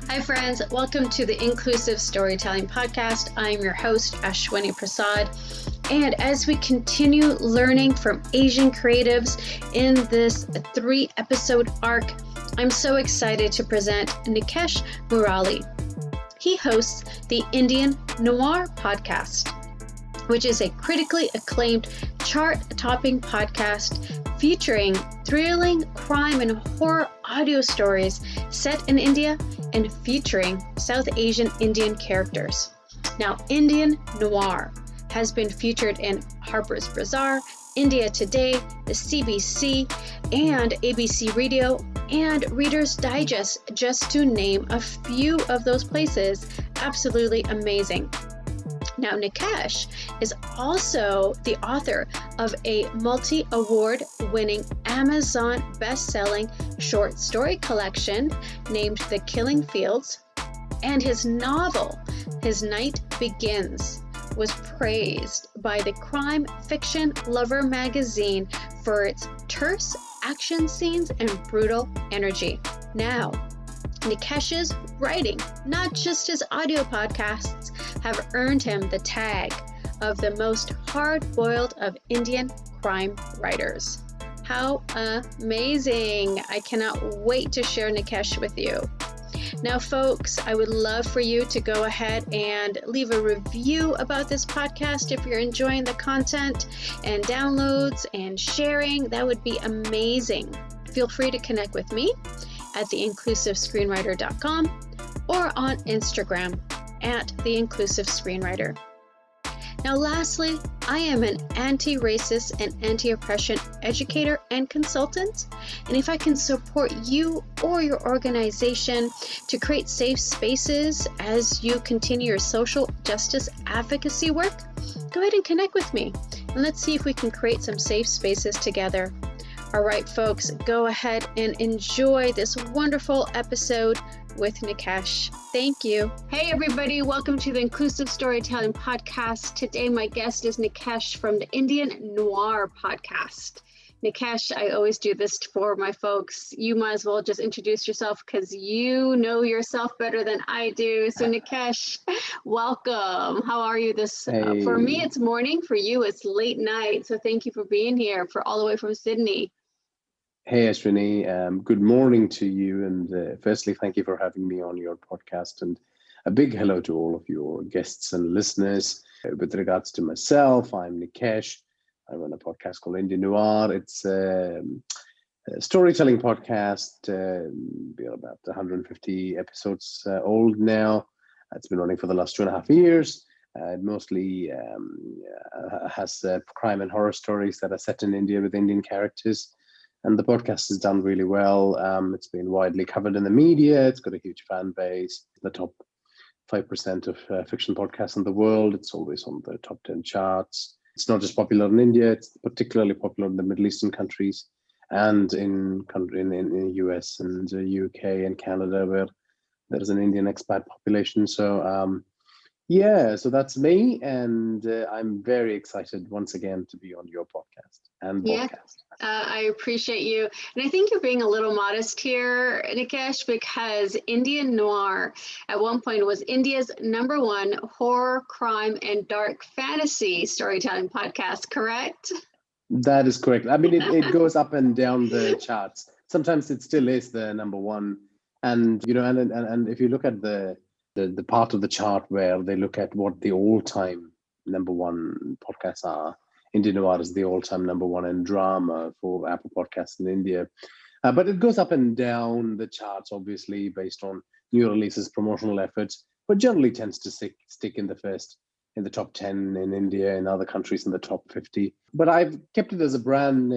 Hi, friends. Welcome to the Inclusive Storytelling Podcast. I'm your host, Ashwini Prasad. And as we continue learning from Asian creatives in this 3-episode arc, I'm so excited to present Nikesh Murali. He hosts the Indian Noir podcast, which is a critically acclaimed chart-topping podcast featuring thrilling crime and horror audio stories set in India and featuring South Asian Indian characters. Now, Indian Noir has been featured in Harper's Bazaar, India Today, the CBC, and ABC Radio, and Reader's Digest, just to name a few of those places. Absolutely amazing. Now, Nikesh is also the author of a multi-award winning Amazon best-selling short story collection named The Killing Fields, and his novel, His Night Begins, was praised by the Crime Fiction Lover magazine for its terse action scenes and brutal energy. Now, Nikesh's writing, not just his audio podcasts, have earned him the tag of the most hard-boiled of Indian crime writers. How amazing! I cannot wait to share Nikesh with you. Now, folks, I would love for you to go ahead and leave a review about this podcast if you're enjoying the content, and downloads and sharing. That would be amazing. Feel free to connect with me at theinclusivescreenwriter.com or on Instagram at theinclusivescreenwriter. Now, lastly, I am an anti-racist and anti-oppression educator and consultant. And if I can support you or your organization to create safe spaces as you continue your social justice advocacy work, go ahead and connect with me. And let's see if we can create some safe spaces together. All right, folks, go ahead and enjoy this wonderful episode with Nikesh. Thank you. Hey, everybody. Welcome to the Inclusive Storytelling Podcast. Today, my guest is Nikesh from the Indian Noir podcast. Nikesh, I always do this for my folks. You might as well just introduce yourself because you know yourself better than I do. So, Nikesh, welcome. How are you this? Hey. For me, it's morning. For you, it's late night. So thank you for being here for all the way from Sydney. Hey, Ashwini. Good morning to you. And firstly, thank you for having me on your podcast. And a big hello to all of your guests and listeners. With regards to myself, I'm Nikesh. I run a podcast called Indian Noir. It's a storytelling podcast. We're about 150 episodes old now. It's been running for the last 2.5 years. It mostly has crime and horror stories that are set in India with Indian characters. And the podcast has done really well. It's been widely covered in the media. It's got a huge fan base. The top 5% of fiction podcasts in the world. It's always on the top 10 charts. It's not just popular in India. It's particularly popular in the Middle Eastern countries and in the US and the UK and Canada, where there's an Indian expat population. So so that's me, and I'm very excited once again to be on your podcast and podcast. I appreciate you. And I think you're being a little modest here, Nikesh, because Indian Noir at one point was India's #1 horror, crime, and dark fantasy storytelling podcast, correct? That is correct. I mean, it goes up and down the charts. Sometimes it still is the #1. And, you know, and if you look at the part of the chart where they look at what the all-time #1 podcasts are, Indian Noir is the all-time #1 in drama for Apple Podcasts in India. But it goes up and down the charts, obviously, based on new releases, promotional efforts, but generally tends to stick in the top 10 in India, in other countries in the top 50. But I've kept it as a brand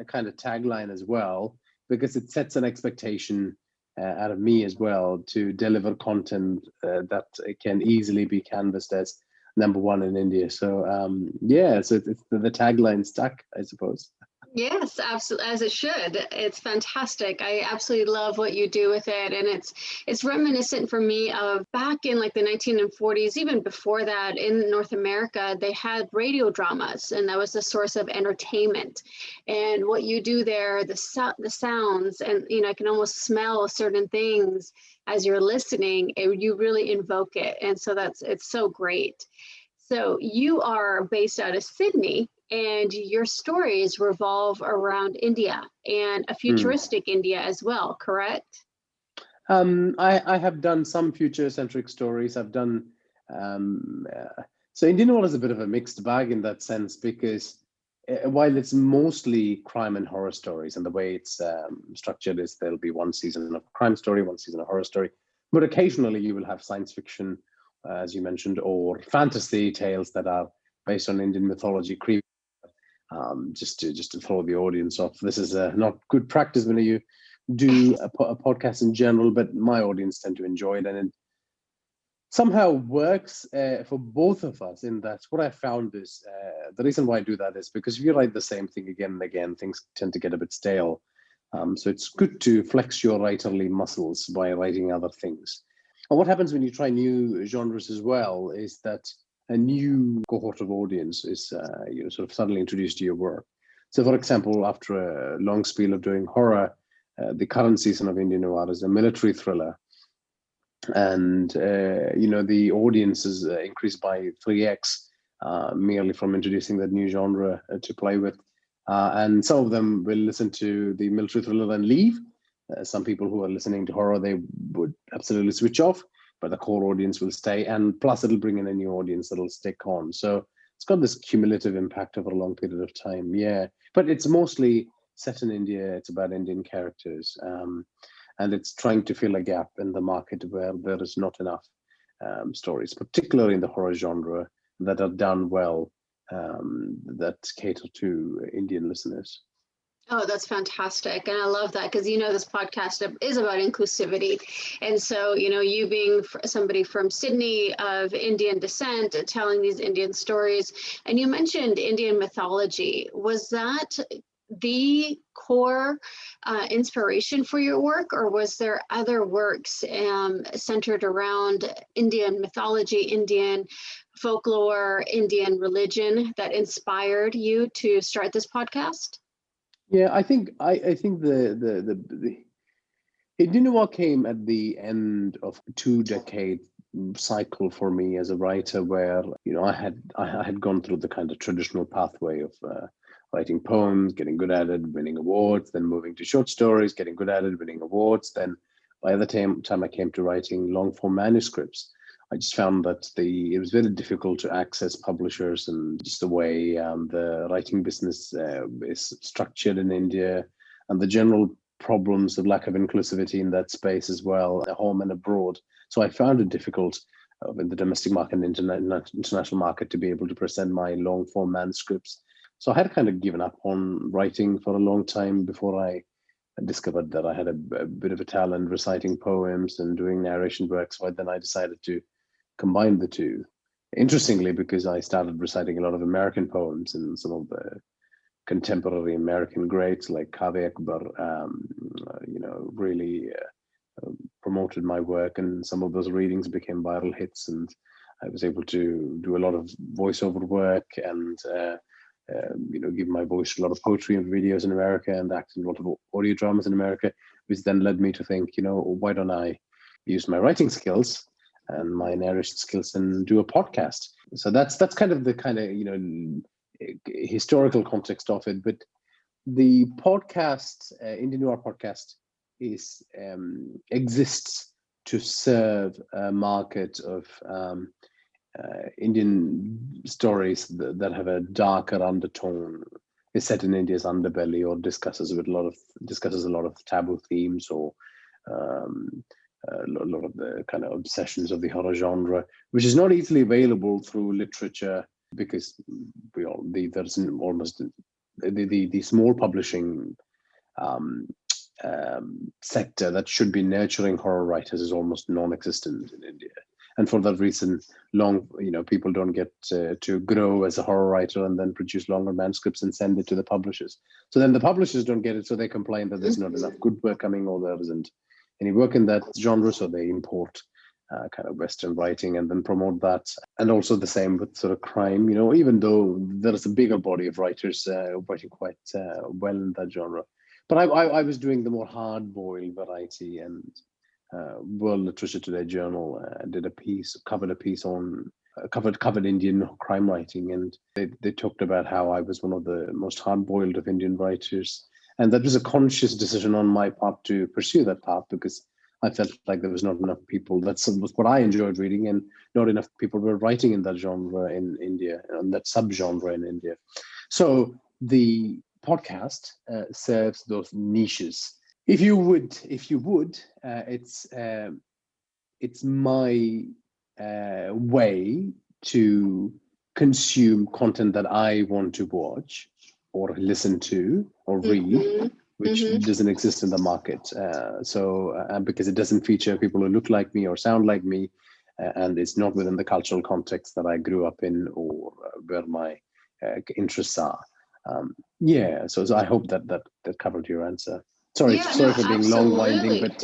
kind of tagline as well, because it sets an expectation out of me as well to deliver content that can easily be canvassed as #1 in India. So so it's the tagline stuck, I suppose. Yes, absolutely, as it should. It's fantastic. I absolutely love what you do with it, and it's reminiscent for me of back in like the 1940s, even before that, in North America, they had radio dramas, and that was the source of entertainment. And what you do there, the sounds, and I can almost smell certain things as you're listening. You really invoke it, and so it's so great. So you are based out of Sydney, and your stories revolve around India and a Hmm. futuristic India as well, correct? I have done some future-centric stories. I've done um, so Indian Noir is a bit of a mixed bag in that sense because while it's mostly crime and horror stories, and the way it's structured is there'll be one season of crime story, one season of horror story, but occasionally you will have science fiction, as you mentioned, or fantasy tales that are based on Indian mythology. Just to throw the audience off, this is not good practice when you do a podcast in general, but my audience tend to enjoy it, and it somehow works for both of us. In that, what I found is the reason why I do that is because if you write the same thing again and again, things tend to get a bit stale. So it's good to flex your writerly muscles by writing other things. And what happens when you try new genres as well is that a new cohort of audience is sort of suddenly introduced to your work. So, for example, after a long spell of doing horror, the current season of Indian Noir is a military thriller, and the audience is increased by 3x merely from introducing that new genre to play with. And some of them will listen to the military thriller and leave. Some people who are listening to horror, they would absolutely switch off, but the core audience will stay. And plus, it'll bring in a new audience that'll stick on. So it's got this cumulative impact over a long period of time. Yeah, but it's mostly set in India. It's about Indian characters. And it's trying to fill a gap in the market where there is not enough stories, particularly in the horror genre, that are done well, that cater to Indian listeners. Oh, that's fantastic. And I love that because, this podcast is about inclusivity. And so, you being somebody from Sydney of Indian descent, telling these Indian stories, and you mentioned Indian mythology. Was that the core inspiration for your work, or was there other works centered around Indian mythology, Indian folklore, Indian religion that inspired you to start this podcast? Yeah, I think the Indian Noir came at the end of a 2 decade cycle for me as a writer, where I had gone through the kind of traditional pathway of writing poems, getting good at it, winning awards, then moving to short stories, getting good at it, winning awards. Then by the time I came to writing long form manuscripts, I just found that it was very difficult to access publishers, and just the way the writing business is structured in India, and the general problems of lack of inclusivity in that space as well, at home and abroad. So I found it difficult in the domestic market and international market to be able to present my long form manuscripts. So I had kind of given up on writing for a long time before I discovered that I had a bit of a talent reciting poems and doing narration work. So then I decided to combine the two. Interestingly, because I started reciting a lot of American poems, and some of the contemporary American greats like Kaveh Akbar, really promoted my work, and some of those readings became viral hits, and I was able to do a lot of voiceover work and give my voice to a lot of poetry and videos in America, and act in a lot of audio dramas in America, which then led me to think, why don't I use my writing skills and my narration skills and do a podcast? So that's kind of historical context of it. But the podcast, Indian Noir podcast, exists to serve a market of Indian stories that have a darker undertone, is set in India's underbelly, or discusses a lot of taboo themes, or a lot of the kind of obsessions of the horror genre, which is not easily available through literature, because there's almost the small publishing um, sector that should be nurturing horror writers is almost non-existent in India. And for that reason, people don't get to grow as a horror writer and then produce longer manuscripts and send it to the publishers. So then the publishers don't get it, so they complain that there's not enough good work coming, or there isn't any work in that genre, so they import kind of Western writing and then promote that. And also the same with sort of crime, even though there is a bigger body of writers writing quite well in that genre. But I was doing the more hard-boiled variety, and World Literature Today Journal covered a piece on covered Indian crime writing, and they talked about how I was one of the most hard-boiled of Indian writers, and that was a conscious decision on my part to pursue that path, because I felt like there was not enough people. That was what I enjoyed reading, and not enough people were writing in that genre in India, and that subgenre in India. So the podcast serves those niches. If you would, it's my way to consume content that I want to watch or listen to or read, which doesn't exist in the market. Because it doesn't feature people who look like me or sound like me, and it's not within the cultural context that I grew up in or where my interests are. So I hope that covered your answer. Sorry for being long-winding, but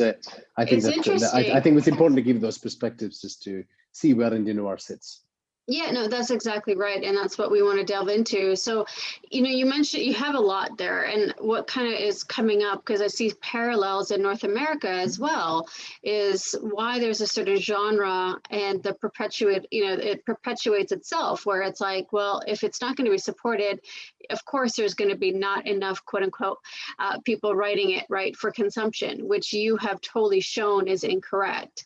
I think I think it's important to give those perspectives just to see where Indian Noir sits. Yeah, no, that's exactly right. And that's what we want to delve into. So, you mentioned you have a lot there, and what kind of is coming up, because I see parallels in North America as well, is why there's a certain genre and it perpetuates itself, where it's like, well, if it's not going to be supported, of course, there's going to be not enough, quote unquote, people writing it, right, for consumption, which you have totally shown is incorrect.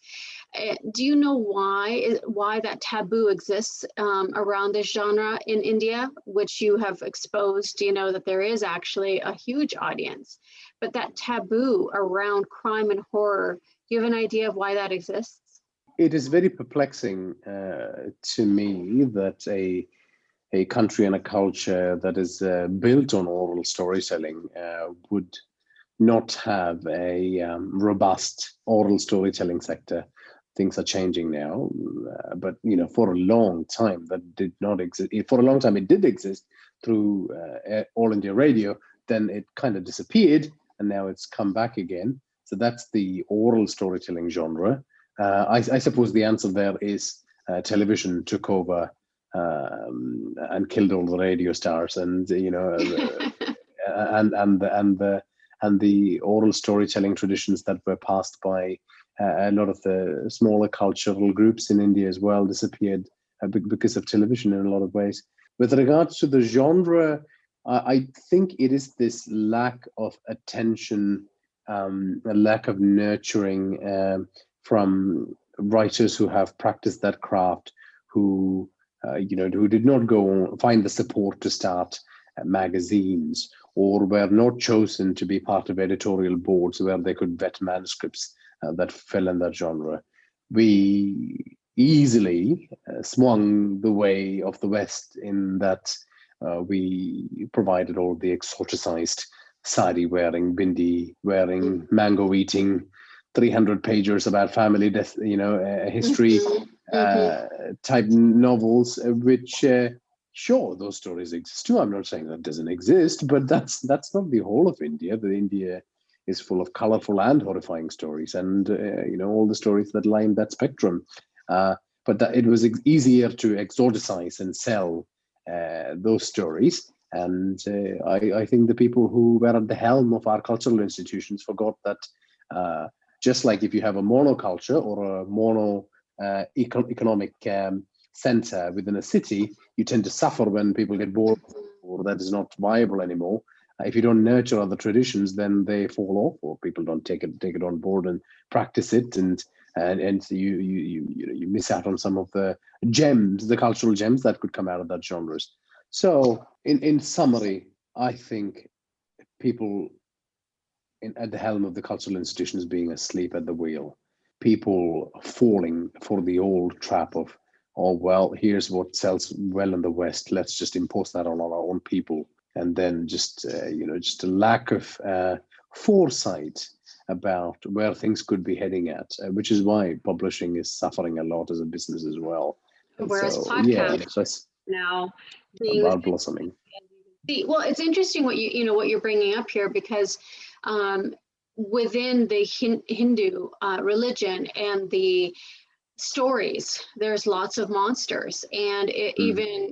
Do you know why that taboo exists around this genre in India, which you have exposed, that there is actually a huge audience, but that taboo around crime and horror, do you have an idea of why that exists? It is very perplexing to me that a country and a culture that is built on oral storytelling would not have a robust oral storytelling sector. Things are changing now, but for a long time that did not exist. For a long time it did exist through All India Radio. Then it kind of disappeared, and now it's come back again. So that's the oral storytelling genre. I suppose the answer there is television took over and killed all the radio stars, and and the oral storytelling traditions that were passed by a lot of the smaller cultural groups in India as well disappeared because of television in a lot of ways. With regards to the genre, I think it is this lack of attention, a lack of nurturing from writers who have practiced that craft, who did not go on, find the support to start magazines, or were not chosen to be part of editorial boards where they could vet manuscripts that fell in that genre. We easily swung the way of the West in that we provided all the exoticized sari wearing, bindi wearing, mango eating, 300 pagers about family death, history type novels, which sure, those stories exist too. I'm not saying that doesn't exist, but that's not the whole of India. The India is full of colorful and horrifying stories, and all the stories that lie in that spectrum. But it was easier to exoticize and sell those stories. And I think the people who were at the helm of our cultural institutions forgot that just like if you have a monoculture or a mono economic center within a city, you tend to suffer when people get bored or that is not viable anymore. If you don't nurture other traditions, then they fall off, or people don't take it on board and practice it, and you miss out on some of the gems, the cultural gems that could come out of that genres. So, in summary, I think people at the helm of the cultural institutions being asleep at the wheel, people falling for the old trap of, oh well, here's what sells well in the West, let's just impose that on our own people. And then just a lack of foresight about where things could be heading at, which is why publishing is suffering a lot as a business as well. And Whereas so, podcast so it's now being about blossoming. well, it's interesting what what you're bringing up here, because within the Hindu religion and the stories, there's lots of monsters, and even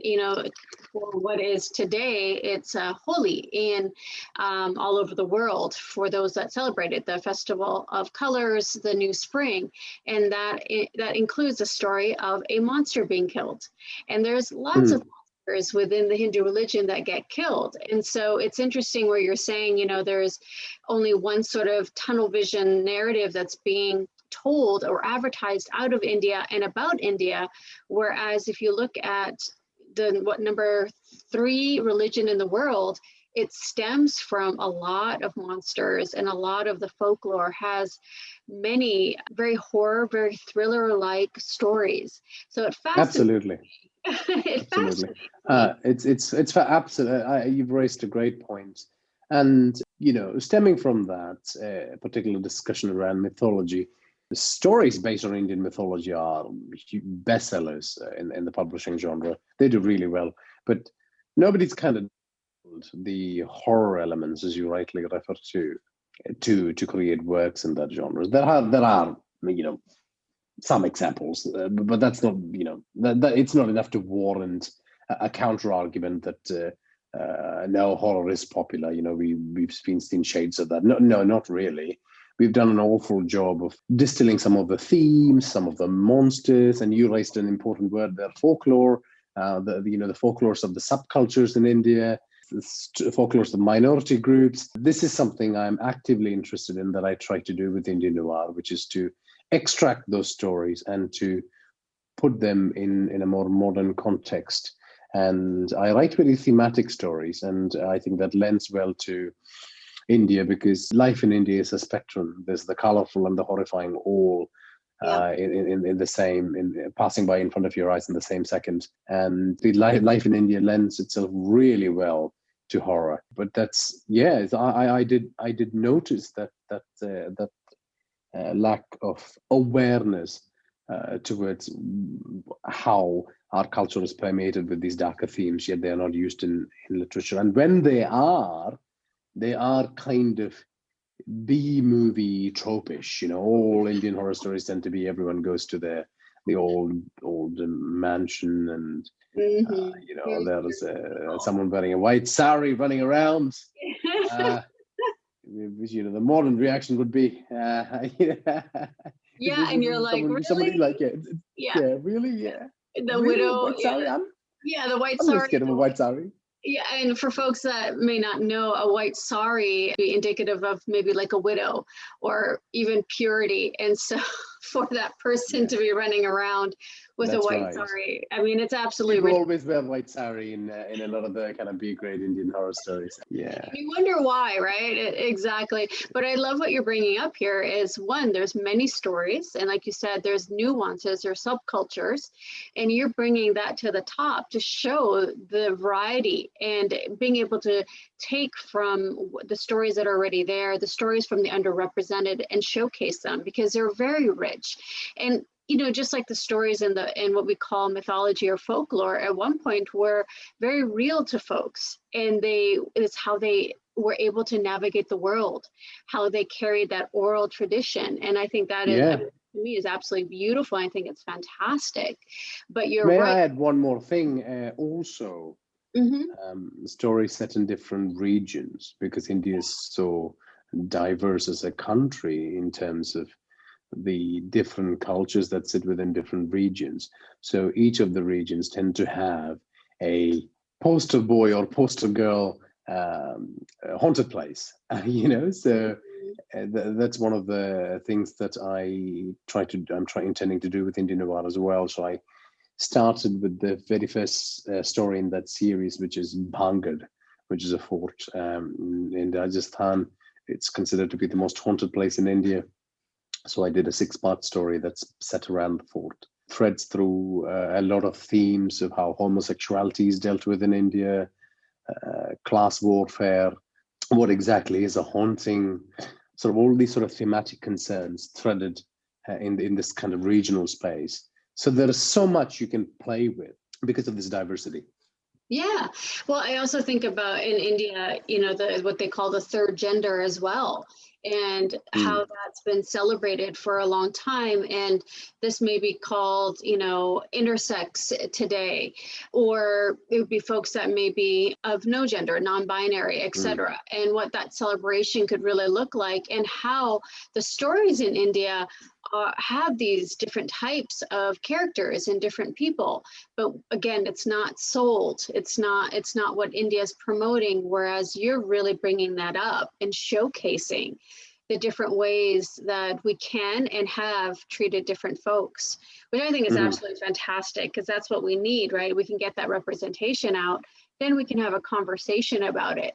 for what is today, it's holy in all over the world for those that celebrate it, the festival of colors, the new spring, and that includes a story of a monster being killed, and there's lots of monsters within the Hindu religion that get killed. And so it's interesting where you're saying, there's only one sort of tunnel vision narrative that's being told or advertised out of India and about India, whereas if you look at the number 3 religion in the world, it stems from a lot of monsters, and a lot of the folklore has many very horror, very thriller-like stories. So it fascinates Absolutely. it Absolutely. It's for absolutely. You've raised a great point, and stemming from that particular discussion around mythology, the stories based on Indian mythology are bestsellers in the publishing genre. They do really well, but nobody's kind of the horror elements, as you rightly refer to create works in that genre. There are some examples, but that's not that it's not enough to warrant a counter argument that no, horror is popular. We've seen shades of that. No, not really. We've done an awful job of distilling some of the themes, some of the monsters, and you raised an important word there: folklore. The folklores of the subcultures in India, the folklores of minority groups. This is something I'm actively interested in, that I try to do with Indian Noir, which is to extract those stories and to put them in a more modern context. And I write really thematic stories, and I think that lends well to India, because life in India is a spectrum. There's the colorful and the horrifying all in the same, passing by in front of your eyes in the same second. And the life in India lends itself really well to horror. But that's I did notice that lack of awareness towards how our culture is permeated with these darker themes, yet they are not used in literature. And when they are kind of B-movie tropish. All Indian horror stories tend to be everyone goes to the old mansion, and there's someone wearing a white sari running around. The modern reaction would be, and you're like, really? Somebody like, really, the really? widow, white sari? the white I'm sari. not scared of a white sari. Yeah, and for folks that may not know, a white sari be indicative of maybe like a widow or even purity. And so for that person to be running around with a white sari, I mean, it's absolutely People always wear white sari in a lot of the kind of B-grade Indian horror stories. Yeah. And you wonder why, right? Exactly. But I love what you're bringing up here is, one, there's many stories. And like you said, there's nuances or subcultures. And you're bringing that to the top to show the variety and being able to take from the stories that are already there, the stories from the underrepresented, and showcase them, because they're very rich. And just like the stories in what we call mythology or folklore, at one point were very real to folks, and it's how they were able to navigate the world, how they carried that oral tradition. And I think that to me is absolutely beautiful. I think it's fantastic. But you're right. May I add one more thing also? Stories set in different regions, because India is so diverse as a country in terms of the different cultures that sit within different regions. So each of the regions tend to have a poster boy or poster girl haunted place, so that's one of the things that I'm intending to do with Indian Noir as well. So I started with the very first story in that series, which is Bhangad, which is a fort in Rajasthan. It's considered to be the most haunted place in India. So I did a 6-part story that's set around the fort, threads through a lot of themes of how homosexuality is dealt with in India, class warfare, what exactly is a haunting. sort of all these sort of thematic concerns threaded in this kind of regional space. So there is so much you can play with because of this diversity. Yeah. Well, I also think about in India, you know, what they call the third gender as well, and how that's been celebrated for a long time. And this may be called, you know, intersex today, or it would be folks that may be of no gender, non-binary, etc. And what that celebration could really look like, and how the stories in India have these different types of characters and different people. But again, it's not sold. It's not what India's promoting, whereas you're really bringing that up and showcasing the different ways that we can and have treated different folks, which I think is absolutely fantastic, because that's what we need, right? We can get that representation out, then we can have a conversation about it.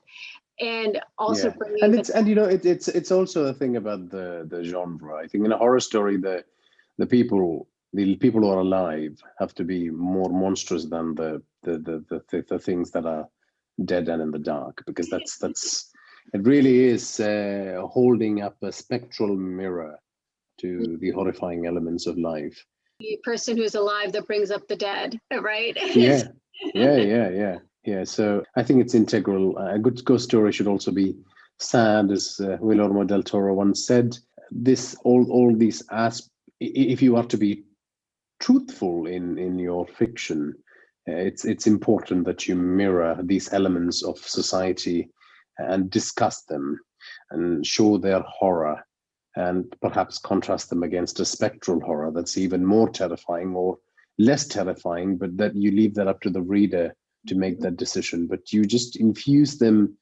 And also bringing it's also a thing about the genre. I think in a horror story, the people who are alive have to be more monstrous than the things that are dead and in the dark, because that's it really is holding up a spectral mirror to the horrifying elements of life. The person who's alive that brings up the dead, right? Yeah. So I think it's integral. A good ghost story should also be sad, as Guillermo del Toro once said. All these if you are to be truthful in your fiction, it's important that you mirror these elements of society and discuss them and show their horror, and perhaps contrast them against a spectral horror that's even more terrifying or less terrifying, but that you leave that up to the reader to make that decision. But you just infuse them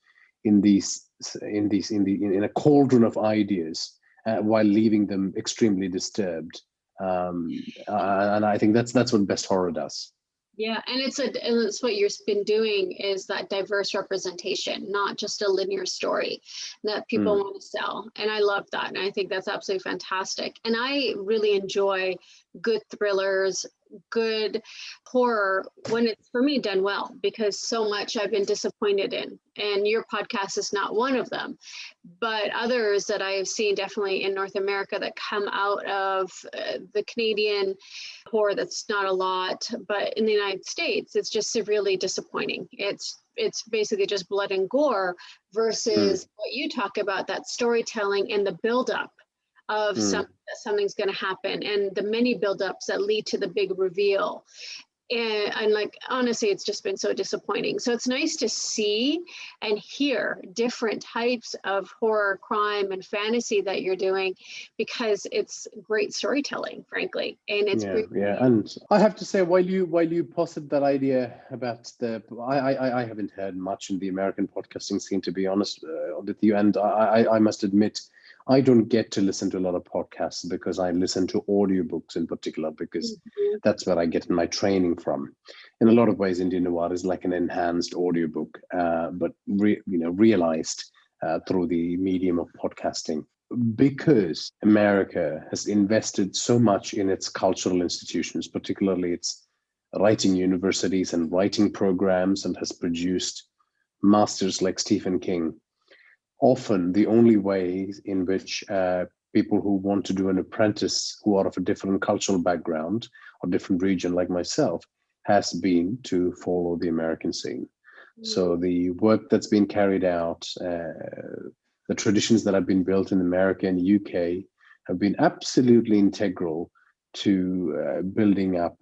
in a cauldron of ideas while leaving them extremely disturbed. And I think that's what best horror does. Yeah, and it's what you've been doing, is that diverse representation, not just a linear story that people want to sell. And I love that. And I think that's absolutely fantastic. And I really enjoy good thrillers, good horror when it's, for me, done well, because so much I've been disappointed in. And your podcast is not one of them, but others that I have seen definitely in North America that come out of the Canadian horror, that's not a lot, but in the United States, it's just severely disappointing. It's basically just blood and gore versus what you talk about, that storytelling and the buildup of something's going to happen, and the many buildups that lead to the big reveal. And like, honestly, it's just been so disappointing. So it's nice to see and hear different types of horror, crime, and fantasy that you're doing, because it's great storytelling, frankly. And it's And I have to say, while you posit that idea about I haven't heard much in the American podcasting scene, to be honest with you, and I must admit, I don't get to listen to a lot of podcasts because I listen to audiobooks in particular, because that's where I get my training from. In a lot of ways, Indian Noir is like an enhanced audiobook, but realized through the medium of podcasting. Because America has invested so much in its cultural institutions, particularly its writing universities and writing programs, and has produced masters like Stephen King. Often the only way in which people who want to do an apprentice, who are of a different cultural background or different region like myself, has been to follow the American scene. So the work that's been carried out, the traditions that have been built in America and UK have been absolutely integral to building up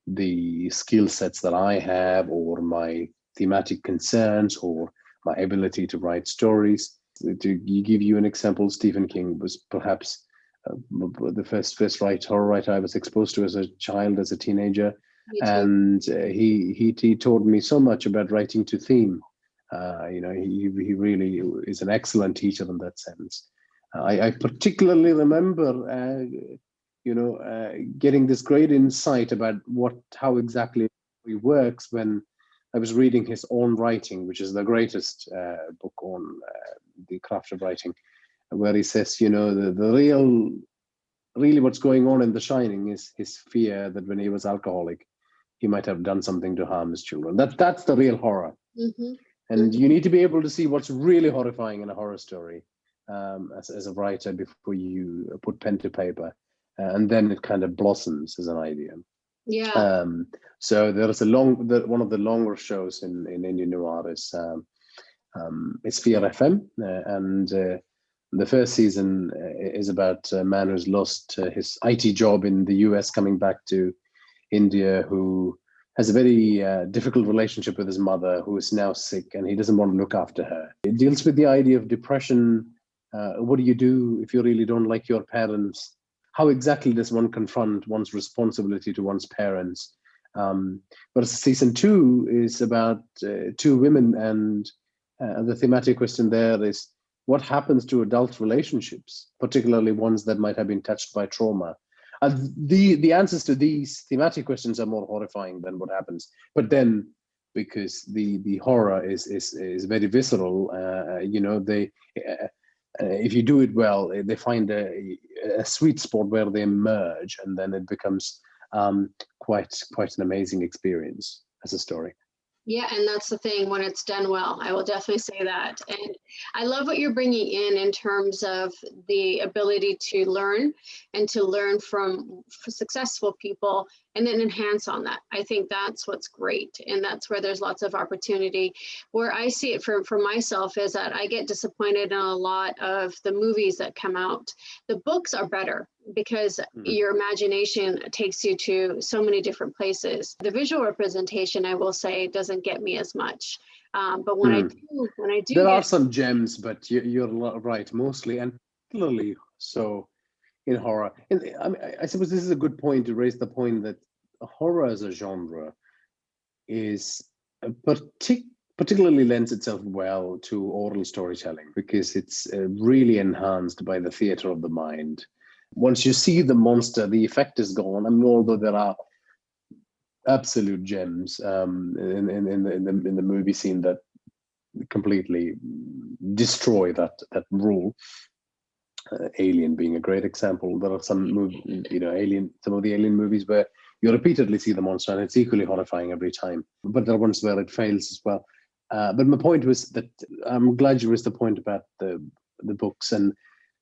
the skill sets that I have, or my thematic concerns, or my ability to write stories. To give you an example, Stephen King was perhaps the first horror writer I was exposed to as a child, as a teenager, and he taught me so much about writing to theme. He really is an excellent teacher in that sense. I particularly remember, getting this great insight about how exactly he works when I was reading his own writing, which is the greatest book on the craft of writing, where he says, the really what's going on in The Shining is his fear that when he was alcoholic, he might have done something to harm his children. That's the real horror. And you need to be able to see what's really horrifying in a horror story. as a writer before you put pen to paper, and then it kind of blossoms as an idea. Yeah. So there is one of the longer shows in Indian Noir is Sphere FM, and the first season is about a man who's lost his IT job in the US, coming back to India, who has a very difficult relationship with his mother, who is now sick, and he doesn't want to look after her. It deals with the idea of depression. What do you do if you really don't like your parents? How exactly does one confront one's responsibility to one's parents? But season 2 is about 2 women, and the thematic question there is, what happens to adult relationships, particularly ones that might have been touched by trauma? The answers to these thematic questions are more horrifying than what happens. But then, because the horror is very visceral, if you do it well, they find a sweet spot where they emerge, and then it becomes quite an amazing experience as a story. Yeah, and that's the thing, when it's done well. I will definitely say that. And I love what you're bringing in terms of the ability to learn and to learn from successful people and then enhance on that. I think that's what's great. And that's where there's lots of opportunity. Where I see it for myself is that I get disappointed in a lot of the movies that come out. The books are better because your imagination takes you to so many different places. The visual representation, I will say, doesn't get me as much. But when I do, there are some gems, but you're right, mostly, and particularly so in horror. And I suppose this is a good point to raise the point that horror as a genre is particularly lends itself well to oral storytelling, because it's really enhanced by the theater of the mind. Once you see the monster, the effect is gone. I mean, although there are absolute gems in the movie scene that completely destroy that rule. Alien being a great example. There are some some of the Alien movies where you repeatedly see the monster, and it's equally horrifying every time. But there are ones where it fails as well. But my point was that I'm glad you raised the point about the books, and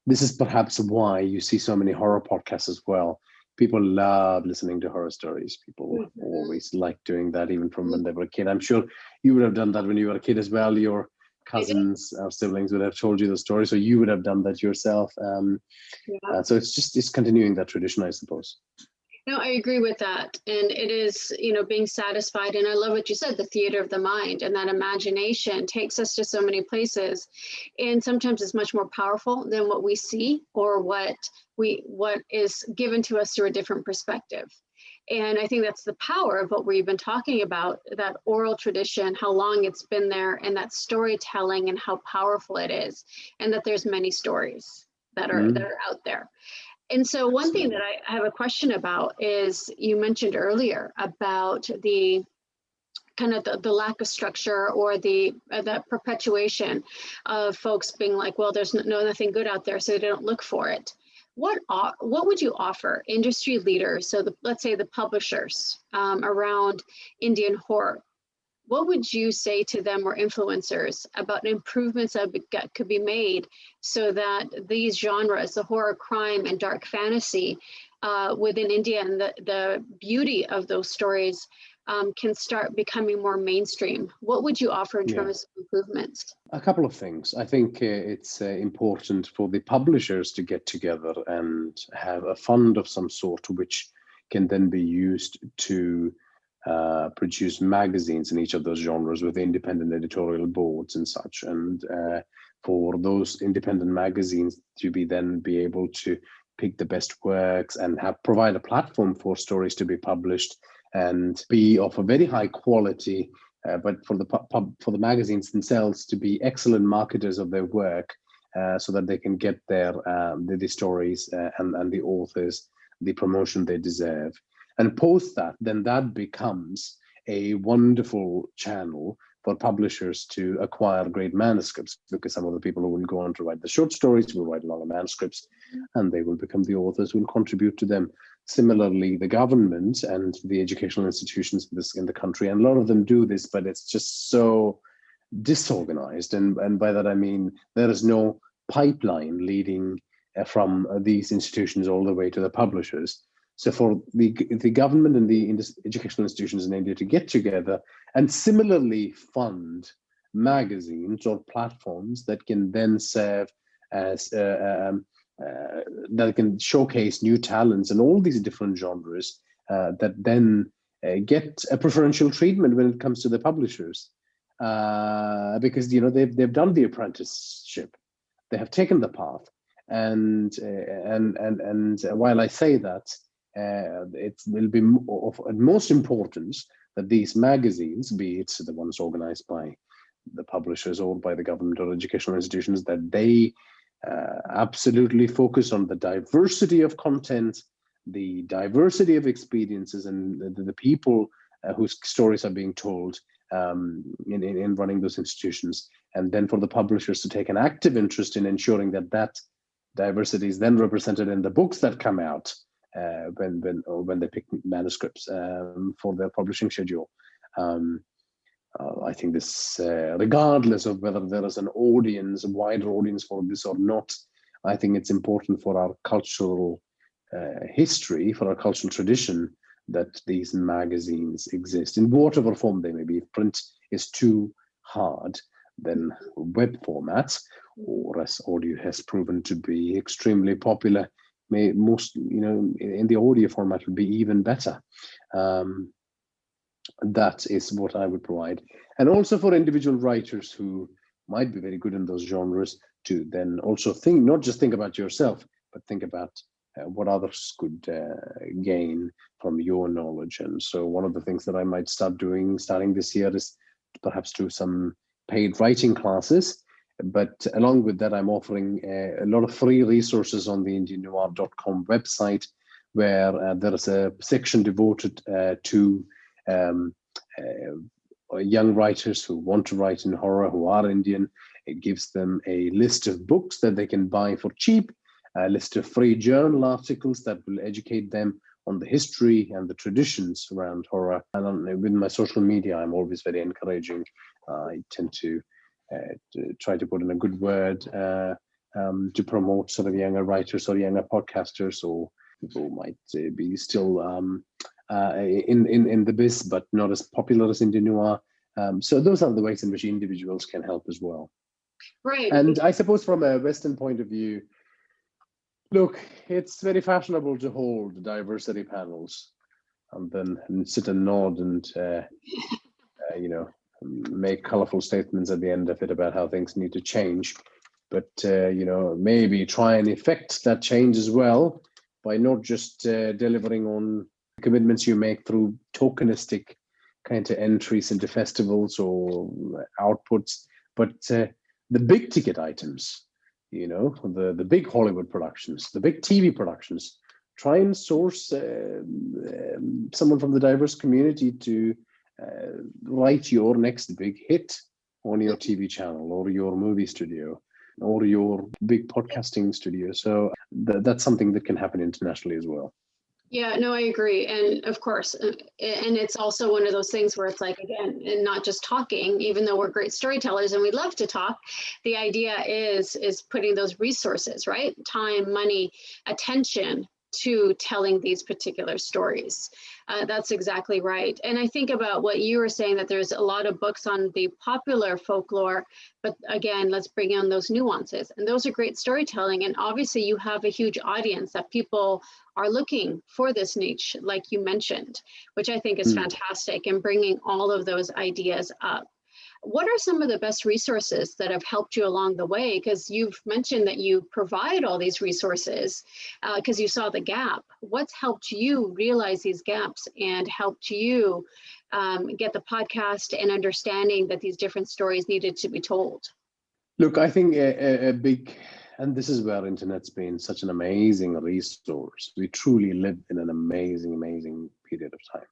this is perhaps why you see so many horror podcasts as well. People love listening to horror stories. People always like doing that, even from when they were a kid. I'm sure you would have done that when you were a kid as well. Your cousins or siblings would have told you the story, so you would have done that yourself. So it's continuing that tradition, I suppose. No, I agree with that. And it is, being satisfied. And I love what you said, the theater of the mind, and that imagination takes us to so many places. And sometimes it's much more powerful than what we see or what is given to us through a different perspective. And I think that's the power of what we've been talking about, that oral tradition, how long it's been there, and that storytelling and how powerful it is, and that there's many stories that are out there. And so one thing that I have a question about is, you mentioned earlier about the kind of the lack of structure, or the perpetuation of folks being like, well, there's nothing good out there, so they don't look for it. What would you offer industry leaders, so let's say the publishers around Indian horror? What would you say to them, or influencers, about improvements that could be made so that these genres, the horror, crime, and dark fantasy within India, and the beauty of those stories can start becoming more mainstream? What would you offer in terms of improvements? A couple of things. I think it's important for the publishers to get together and have a fund of some sort, which can then be used to produce magazines in each of those genres with independent editorial boards and such, and for those independent magazines to be able to pick the best works and provide a platform for stories to be published and be of a very high quality, but for the magazines themselves to be excellent marketers of their work, so that they can get the stories and the authors the promotion they deserve. And post that, then that becomes a wonderful channel for publishers to acquire great manuscripts, because some of the people who will go on to write the short stories will write longer manuscripts, and they will become the authors who will contribute to them. Similarly, the government and the educational institutions in the country, and a lot of them do this, but it's just so disorganized. And by that I mean there is no pipeline leading from these institutions all the way to the publishers. So for the government and the educational institutions in India to get together and similarly fund magazines or platforms that can then serve as that can showcase new talents in all these different genres that then get a preferential treatment when it comes to the publishers, because they've done the apprenticeship, they have taken the path, and while I say that, it will be of most importance that these magazines, be it the ones organized by the publishers or by the government or educational institutions, that they absolutely focus on the diversity of content, the diversity of experiences, and the people whose stories are being told in running those institutions. And then for the publishers to take an active interest in ensuring that that diversity is then represented in the books that come out when they pick manuscripts for their publishing schedule. I think this, regardless of whether there is an audience, a wider audience for this or not, I think it's important for our cultural history, for our cultural tradition, that these magazines exist in whatever form they may be. If print is too hard, then web formats, or as audio has proven to be extremely popular, most in the audio format would be even better. That is what I would provide. And also for individual writers who might be very good in those genres to then also think, not just think about yourself, but think about what others could gain from your knowledge. And so one of the things that I might start doing starting this year is perhaps do some paid writing classes. But along with that, I'm offering a lot of free resources on the indiannoir.com website, where there is a section devoted to young writers who want to write in horror, who are Indian. It gives them a list of books that they can buy for cheap, a list of free journal articles that will educate them on the history and the traditions around horror. And with my social media, I'm always very encouraging. I tend to try to put in a good word to promote sort of younger writers or younger podcasters, or people who might be still in the biz, but not as popular as Indian Noir. So those are the ways in which individuals can help as well. Right. And I suppose from a Western point of view, look, it's very fashionable to hold diversity panels and then sit and nod and, make colorful statements at the end of it about how things need to change. But, maybe try and effect that change as well by not just delivering on commitments you make through tokenistic kind of entries into festivals or outputs, but the big ticket items, the big Hollywood productions, the big TV productions, try and source someone from the diverse community to write your next big hit on your TV channel or your movie studio or your big podcasting studio. So that's something that can happen internationally as well. Yeah, no, I agree. And of course, and it's also one of those things where it's like, again, and not just talking, even though we're great storytellers and we love to talk, the idea is putting those resources, right? Time, money, attention to telling these particular stories. That's exactly right. And I think about what you were saying, that there's a lot of books on the popular folklore, but again, let's bring in those nuances. And those are great storytelling. And obviously you have a huge audience that people are looking for this niche, like you mentioned, which I think is fantastic, and bringing all of those ideas up. What are some of the best resources that have helped you along the way? Because you've mentioned that you provide all these resources because you saw the gap. What's helped you realize these gaps and helped you get the podcast and understanding that these different stories needed to be told? Look, I think a big, and this is where internet's been such an amazing resource. We truly live in an amazing, amazing period of time.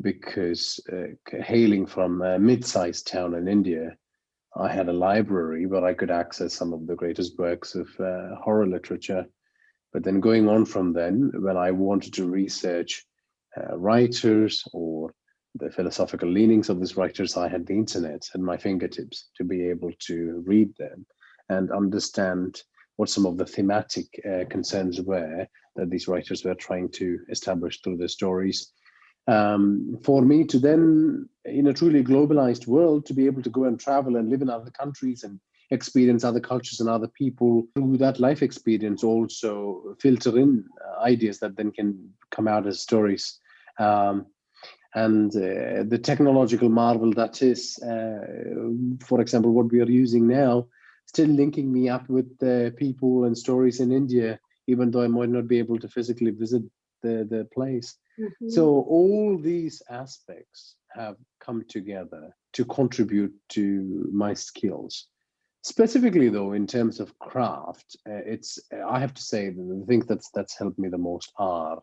Because hailing from a mid-sized town in India, I had a library where I could access some of the greatest works of horror literature. But then going on from then, when I wanted to research writers or the philosophical leanings of these writers, I had the internet at my fingertips to be able to read them and understand what some of the thematic concerns were that these writers were trying to establish through their stories. For me to then, in a truly globalized world, to be able to go and travel and live in other countries and experience other cultures and other people, through that life experience also filter in ideas that then can come out as stories. And the technological marvel that is, for example, what we are using now, still linking me up with people and stories in India, even though I might not be able to physically visit the place. So all these aspects have come together to contribute to my skills. Specifically, though, in terms of craft, I have to say the thing that's helped me the most are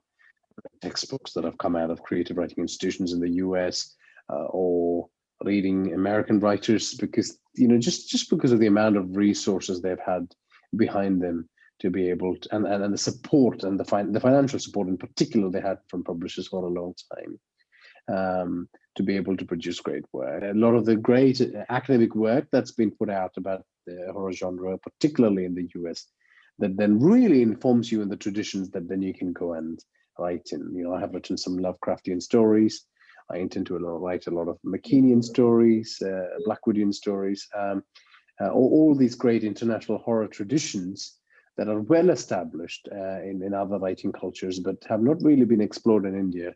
textbooks that have come out of creative writing institutions in the US, or reading American writers, because just because of the amount of resources they've had behind them to be able to, and the support and the financial support in particular they had from publishers for a long time, to be able to produce great work. A lot of the great academic work that's been put out about the horror genre, particularly in the US, that then really informs you in the traditions that then you can go and write in. I have written some Lovecraftian stories. I intend to write a lot of McKeanian stories, Blackwoodian stories, all these great international horror traditions that are well established in other writing cultures, but have not really been explored in India.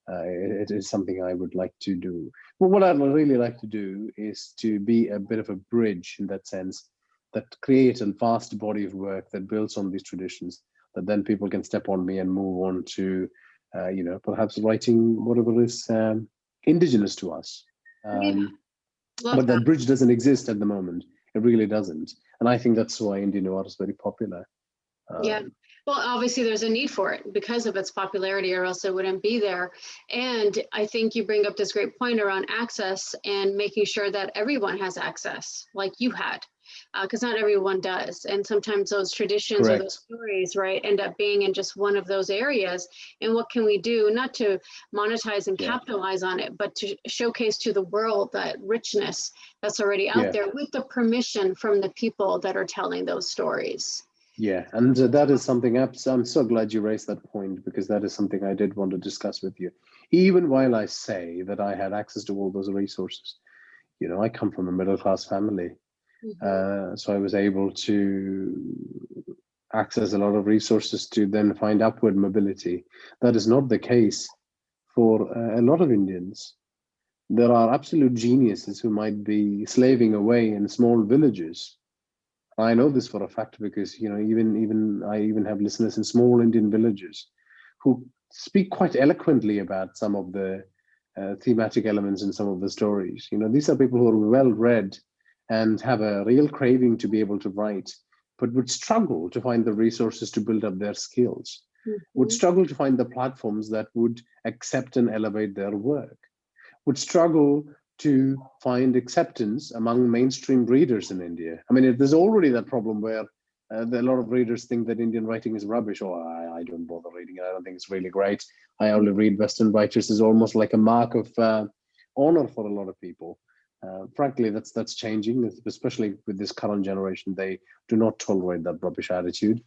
It is something I would like to do. But what I'd really like to do is to be a bit of a bridge in that sense, that create a vast body of work that builds on these traditions, that then people can step on me and move on to, perhaps writing whatever is indigenous to us. But that bridge doesn't exist at the moment. It really doesn't. And I think that's why Indian noir is very popular. Yeah. Well, obviously there's a need for it because of its popularity, or else it wouldn't be there. And I think you bring up this great point around access and making sure that everyone has access, like you had, because not everyone does. And sometimes those traditions Correct. or those stories, right, end up being in just one of those areas. And what can we do, not to monetize and capitalize on it, but to showcase to the world that richness that's already out there with the permission from the people that are telling those stories. Yeah, and that is something I'm so glad you raised that point, because that is something I did want to discuss with you. Even while I say that I had access to all those resources, I come from a middle-class family. So I was able to access a lot of resources to then find upward mobility. That is not the case for a lot of Indians. There are absolute geniuses who might be slaving away in small villages. I know this for a fact because even I have listeners in small Indian villages who speak quite eloquently about some of the thematic elements in some of the stories. These are people who are well read and have a real craving to be able to write, but would struggle to find the resources to build up their skills, would struggle to find the platforms that would accept and elevate their work, would struggle to find acceptance among mainstream readers in India. I mean, there's already that problem where a lot of readers think that Indian writing is rubbish, or I don't bother reading it. I don't think it's really great. I only read Western writers is almost like a mark of honor for a lot of people. Frankly, that's changing, especially with this current generation. They do not tolerate that rubbish attitude.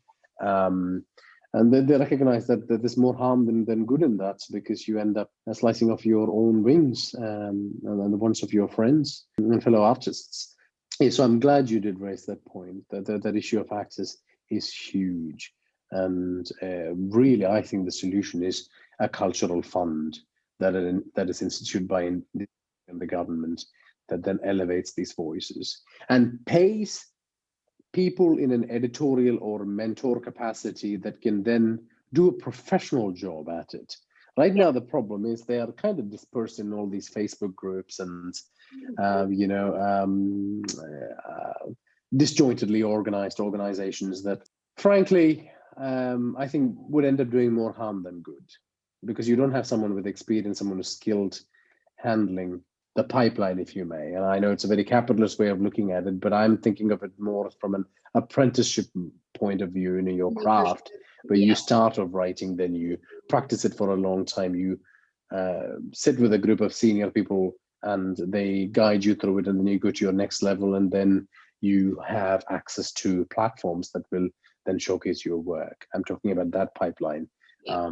And they recognize that there's more harm than good in that, because you end up slicing off your own wings and the ones of your friends and fellow artists. Yeah, so I'm glad you did raise that point. That issue of access is huge. And really, I think the solution is a cultural fund that is instituted by the government, that then elevates these voices and pays people in an editorial or mentor capacity that can then do a professional job at it. Right now, the problem is they are kind of dispersed in all these Facebook groups and, disjointedly organized organizations that, frankly, I think would end up doing more harm than good, because you don't have someone with experience, someone who's skilled handling the pipeline, if you may. And I know it's a very capitalist way of looking at it, but I'm thinking of it more from an apprenticeship point of view in your craft, where you start off writing, then you practice it for a long time. You sit with a group of senior people and they guide you through it, and then you go to your next level, and then you have access to platforms that will then showcase your work. I'm talking about that pipeline. Yeah.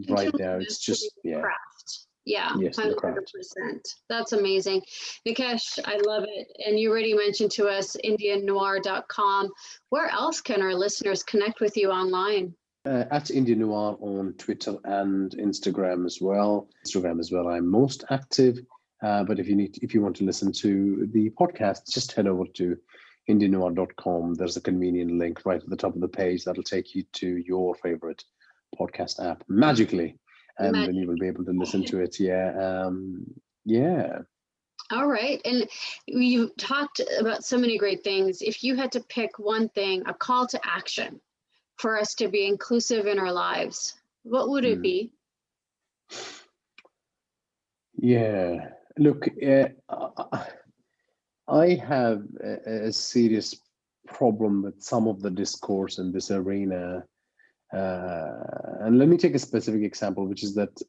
Right now, it's just, craft. Yeah, yes, the 100%. craft. That's amazing. Nikesh, I love it. And you already mentioned to us indiannoir.com. Where else can our listeners connect with you online? At Indian Noir on Twitter and Instagram as well. I'm most active. But if you want to listen to the podcast, just head over to indiannoir.com. There's a convenient link right at the top of the page that'll take you to your favorite podcast app magically, and then you will be able to listen to it. Yeah. All right. And you talked about so many great things. If you had to pick one thing, a call to action for us to be inclusive in our lives, what would it be? Yeah. Look, I have a serious problem with some of the discourse in this arena. And let me take a specific example, which is that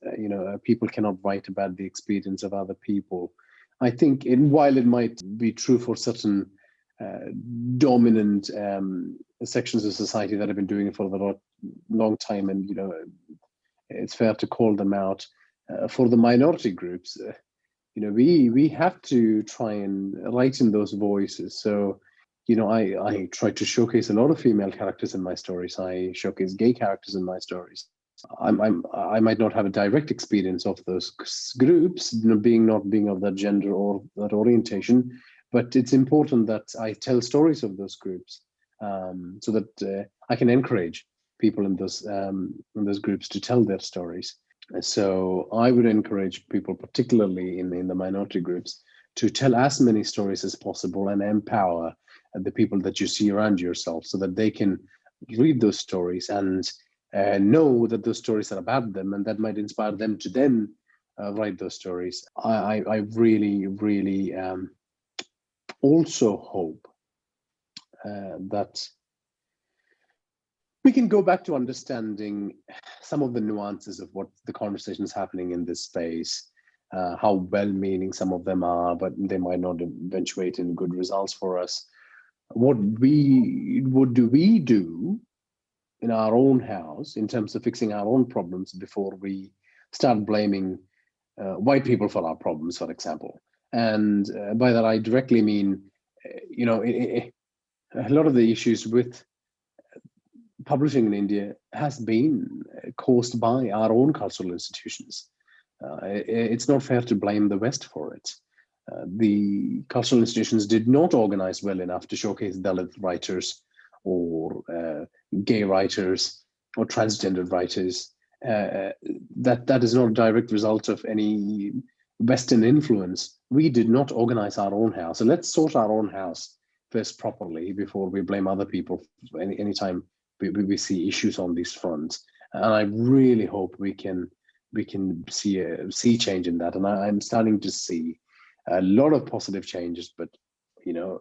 people cannot write about the experience of other people. I think, while it might be true for certain dominant sections of society that have been doing it for a long time, and it's fair to call them out, for the minority groups, we have to try and lighten those voices. So I try to showcase a lot of female characters in my stories. I showcase gay characters in my stories. I might not have a direct experience of those groups, not being of that gender or that orientation, but it's important that I tell stories of those groups, so that I can encourage people in those groups to tell their stories. So I would encourage people, particularly in the minority groups, to tell as many stories as possible and empower the people that you see around yourself, so that they can read those stories and know that those stories are about them, and that might inspire them to then write those stories. I really, really also hope that we can go back to understanding some of the nuances of what the conversation is happening in this space, how well-meaning some of them are, but they might not eventuate in good results for us. What do we do in our own house in terms of fixing our own problems before we start blaming white people for our problems, for example? And by that, I directly mean, a lot of the issues with publishing in India has been caused by our own cultural institutions. It's not fair to blame the West for it. The cultural institutions did not organize well enough to showcase Dalit writers or gay writers or transgender writers. That is not a direct result of any Western influence. We did not organize our own house. So let's sort our own house first properly before we blame other people anytime we see issues on these fronts. And I really hope we can see change in that. And I'm starting to see a lot of positive changes, but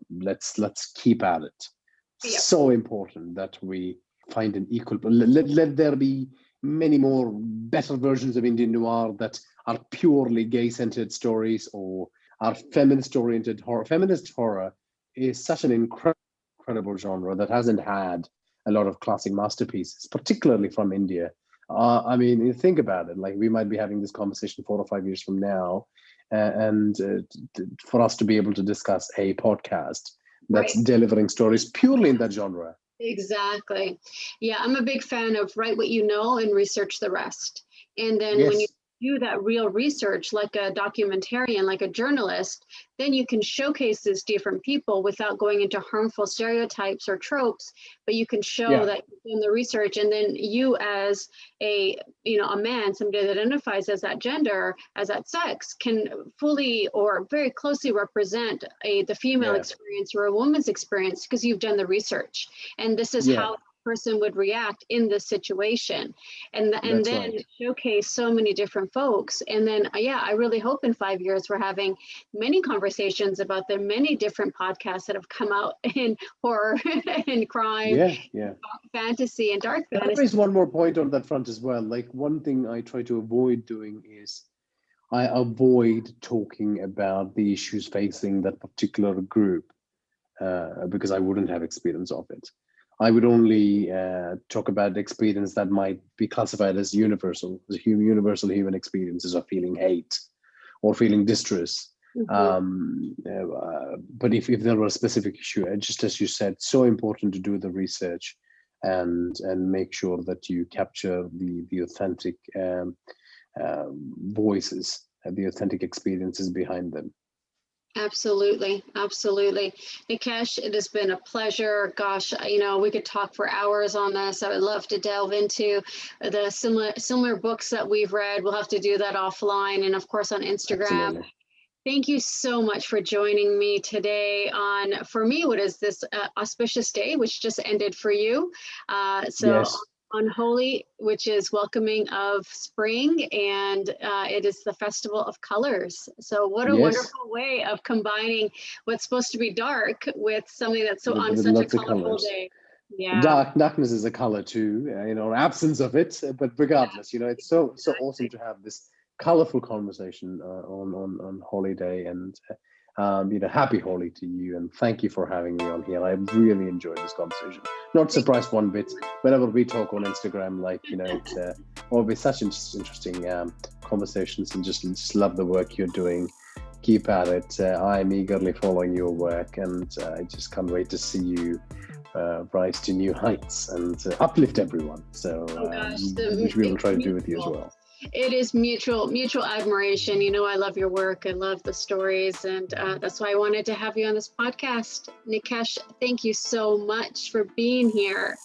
let's keep at it. Yeah. So important that we find an equal. Let there be many more better versions of Indian noir that are purely gay-centered stories, or are feminist-oriented horror. Feminist horror is such an incredible genre that hasn't had a lot of classic masterpieces, particularly from India. I mean, think about it. Like, we might be having this conversation 4 or 5 years from now, and for us to be able to discuss a podcast that's delivering stories purely in that genre. Exactly. Yeah, I'm a big fan of write what you know and research the rest. And then when you do that real research, like a documentarian, like a journalist, then you can showcase these different people without going into harmful stereotypes or tropes, but you can show that you've done the research, and then you as a man, somebody that identifies as that gender, as that sex, can fully or very closely represent the female experience or a woman's experience, because you've done the research. And this is how person would react in this situation, and then showcase so many different folks. And then I really hope in 5 years we're having many conversations about the many different podcasts that have come out in horror and crime, fantasy and dark fantasy. There is one more point on that front as well. Like, one thing I try to avoid doing is I avoid talking about the issues facing that particular group because I wouldn't have experience of it. I would only talk about experience that might be classified as universal, universal human experiences of feeling hate or feeling distress. But if there were a specific issue, just as you said, so important to do the research and make sure that you capture the authentic voices, the authentic experiences behind them. Absolutely. Absolutely. Nikesh, it has been a pleasure. Gosh, we could talk for hours on this. I would love to delve into the similar books that we've read. We'll have to do that offline and of course on Instagram. Absolutely. Thank you so much for joining me today on, for me, what is this auspicious day, which just ended for you. Yes. On Holi, which is welcoming of spring, and it is the Festival of Colors. So what a wonderful way of combining what's supposed to be dark with something that's so on such a colorful day. Yeah. Darkness is a color too, absence of it, but regardless, it's so awesome to have this colorful conversation on holiday, and happy Holi to you, and thank you for having me on here. I really enjoyed this conversation. Not surprised one bit. Whenever we talk on Instagram, it's always such interesting conversations, and just love the work you're doing. Keep at it. I'm eagerly following your work, and I just can't wait to see you rise to new heights and uplift everyone. So which we will try to do with you as well. It is mutual admiration. I love your work. I love the stories. And that's why I wanted to have you on this podcast. Nikesh, thank you so much for being here.